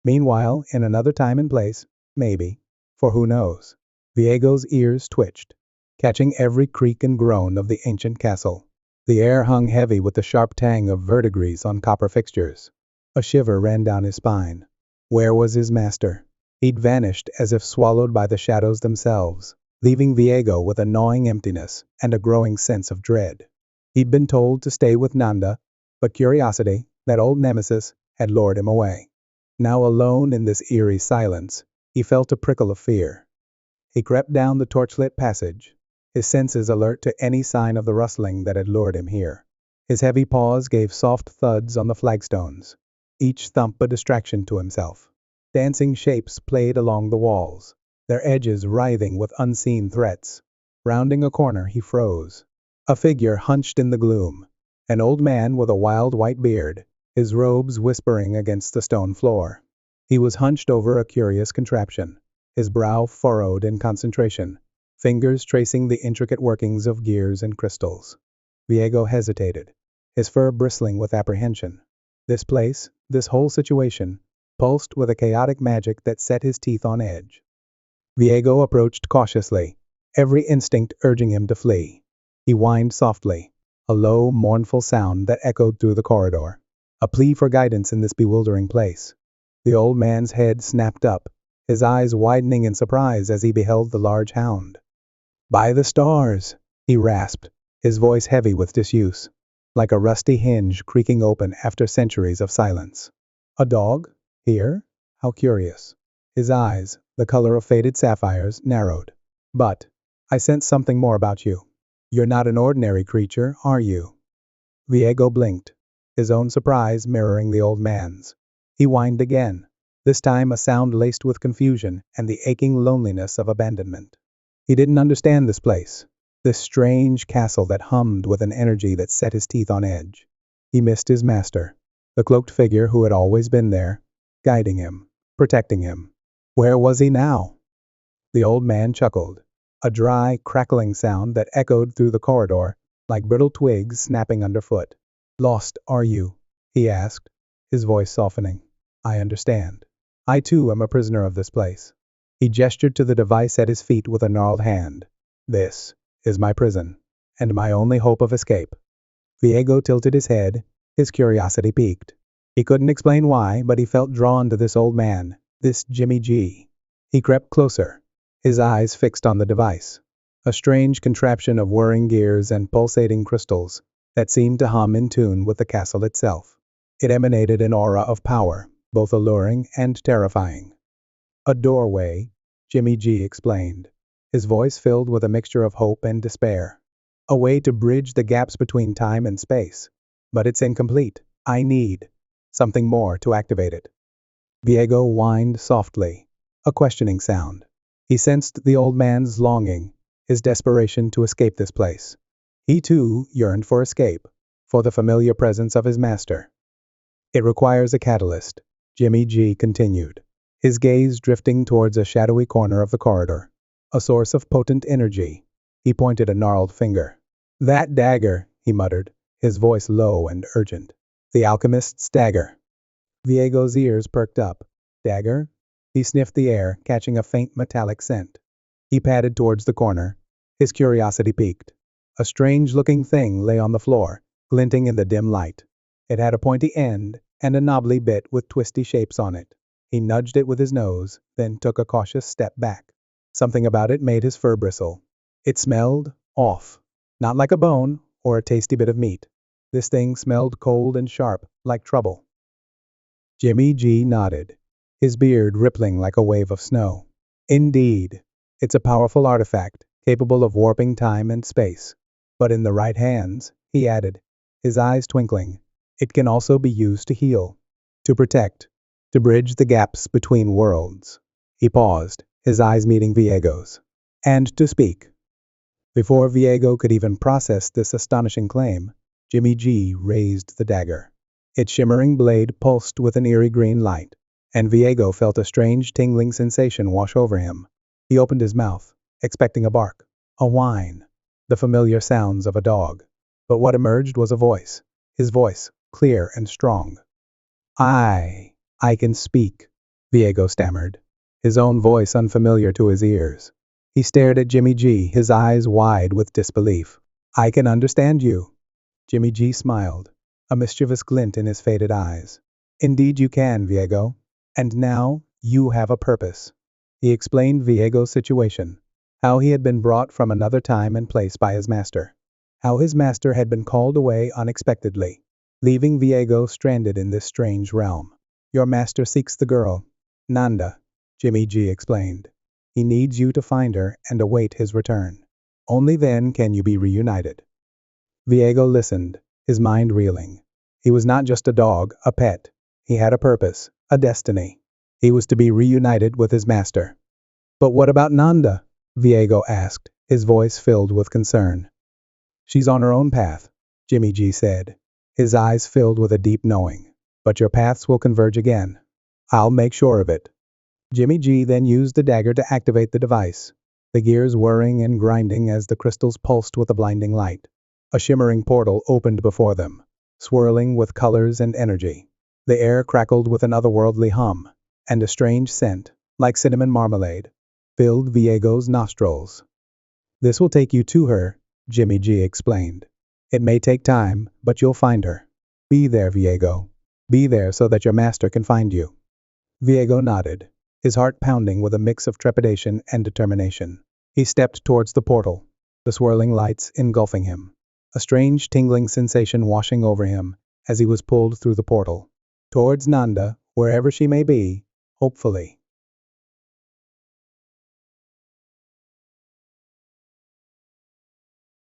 Meanwhile, in another time and place, maybe, for who knows, Viego's ears twitched, catching every creak and groan of the ancient castle. The air hung heavy with the sharp tang of verdigris on copper fixtures. A shiver ran down his spine. Where was his master? He'd vanished as if swallowed by the shadows themselves, leaving Viego with a gnawing emptiness and a growing sense of dread. He'd been told to stay with Nanda, but curiosity, that old nemesis, had lured him away. Now alone in this eerie silence, he felt a prickle of fear. He crept down the torchlit passage, his senses alert to any sign of the rustling that had lured him here. His heavy paws gave soft thuds on the flagstones, each thump a distraction to himself. Dancing shapes played along the walls, their edges writhing with unseen threats. Rounding a corner, he froze. A figure hunched in the gloom, an old man with a wild white beard, his robes whispering against the stone floor. He was hunched over a curious contraption, his brow furrowed in concentration, fingers tracing the intricate workings of gears and crystals. Viego hesitated, his fur bristling with apprehension. This place, this whole situation, pulsed with a chaotic magic that set his teeth on edge. Viego approached cautiously, every instinct urging him to flee. He whined softly, a low, mournful sound that echoed through the corridor, a plea for guidance in this bewildering place. The old man's head snapped up, his eyes widening in surprise as he beheld the large hound. "By the stars!" he rasped, his voice heavy with disuse, like a rusty hinge creaking open after centuries of silence. "A dog? Here? How curious." His eyes, the color of faded sapphires, narrowed. "But I sense something more about you. You're not an ordinary creature, are you?" Viego blinked, his own surprise mirroring the old man's. He whined again, this time a sound laced with confusion and the aching loneliness of abandonment. He didn't understand this place, this strange castle that hummed with an energy that set his teeth on edge. He missed his master, the cloaked figure who had always been there, guiding him, protecting him. Where was he now? The old man chuckled, a dry, crackling sound that echoed through the corridor like brittle twigs snapping underfoot. "Lost, are you?" he asked, his voice softening. "I understand. I too am a prisoner of this place." He gestured to the device at his feet with a gnarled hand. "This is my prison, and my only hope of escape." Viego tilted his head, his curiosity piqued. He couldn't explain why, but he felt drawn to this old man, this Jimmy G. He crept closer, his eyes fixed on the device, a strange contraption of whirring gears and pulsating crystals that seemed to hum in tune with the castle itself. It emanated an aura of power, both alluring and terrifying. "A doorway," Jimmy G explained, his voice filled with a mixture of hope and despair. "A way to bridge the gaps between time and space. But it's incomplete. I need something more to activate it." Viego whined softly, a questioning sound. He sensed the old man's longing, his desperation to escape this place. He too yearned for escape, for the familiar presence of his master. "It requires a catalyst," Jimmy G continued, his gaze drifting towards a shadowy corner of the corridor. "A source of potent energy." He pointed a gnarled finger. "That dagger," he muttered, his voice low and urgent. "The alchemist's dagger." Viego's ears perked up. "Dagger?" He sniffed the air, catching a faint metallic scent. He padded towards the corner, his curiosity piqued. A strange-looking thing lay on the floor, glinting in the dim light. It had a pointy end and a knobbly bit with twisty shapes on it. He nudged it with his nose, then took a cautious step back. Something about it made his fur bristle. It smelled off, not like a bone or a tasty bit of meat. This thing smelled cold and sharp, like trouble. Jimmy G nodded, his beard rippling like a wave of snow. "Indeed, it's a powerful artifact, capable of warping time and space. But in the right hands," he added, his eyes twinkling, "it can also be used to heal, to protect, to bridge the gaps between worlds." He paused, his eyes meeting Viego's. "And to speak." Before Viego could even process this astonishing claim, Jimmy G raised the dagger. Its shimmering blade pulsed with an eerie green light, and Viego felt a strange tingling sensation wash over him. He opened his mouth, expecting a bark, a whine, the familiar sounds of a dog. But what emerged was a voice, his voice, clear and strong. I can speak." Viego stammered, his own voice unfamiliar to his ears. He stared at Jimmy G, his eyes wide with disbelief. I can understand you. Jimmy G smiled, a mischievous glint in his faded eyes. Indeed you can, Viego. And now, you have a purpose. He explained Viego's situation, how he had been brought from another time and place by his master, how his master had been called away unexpectedly, leaving Viego stranded in this strange realm. Your master seeks the girl, Nanda, Jimmy G explained. He needs you to find her and await his return. Only then can you be reunited. Viego listened, his mind reeling. He was not just a dog, a pet. He had a purpose, a destiny. He was to be reunited with his master. But what about Nanda? Viego asked, his voice filled with concern. She's on her own path, Jimmy G said, his eyes filled with a deep knowing. But your paths will converge again. I'll make sure of it. Jimmy G then used the dagger to activate the device, the gears whirring and grinding as the crystals pulsed with a blinding light. A shimmering portal opened before them, swirling with colors and energy. The air crackled with an otherworldly hum, and a strange scent, like cinnamon marmalade, filled Viego's nostrils. This will take you to her, Jimmy G explained. It may take time, but you'll find her. Be there, Viego. Be there so that your master can find you. Viego nodded, his heart pounding with a mix of trepidation and determination. He stepped towards the portal, the swirling lights engulfing him, a strange tingling sensation washing over him as he was pulled through the portal, towards Nanda, wherever she may be, hopefully.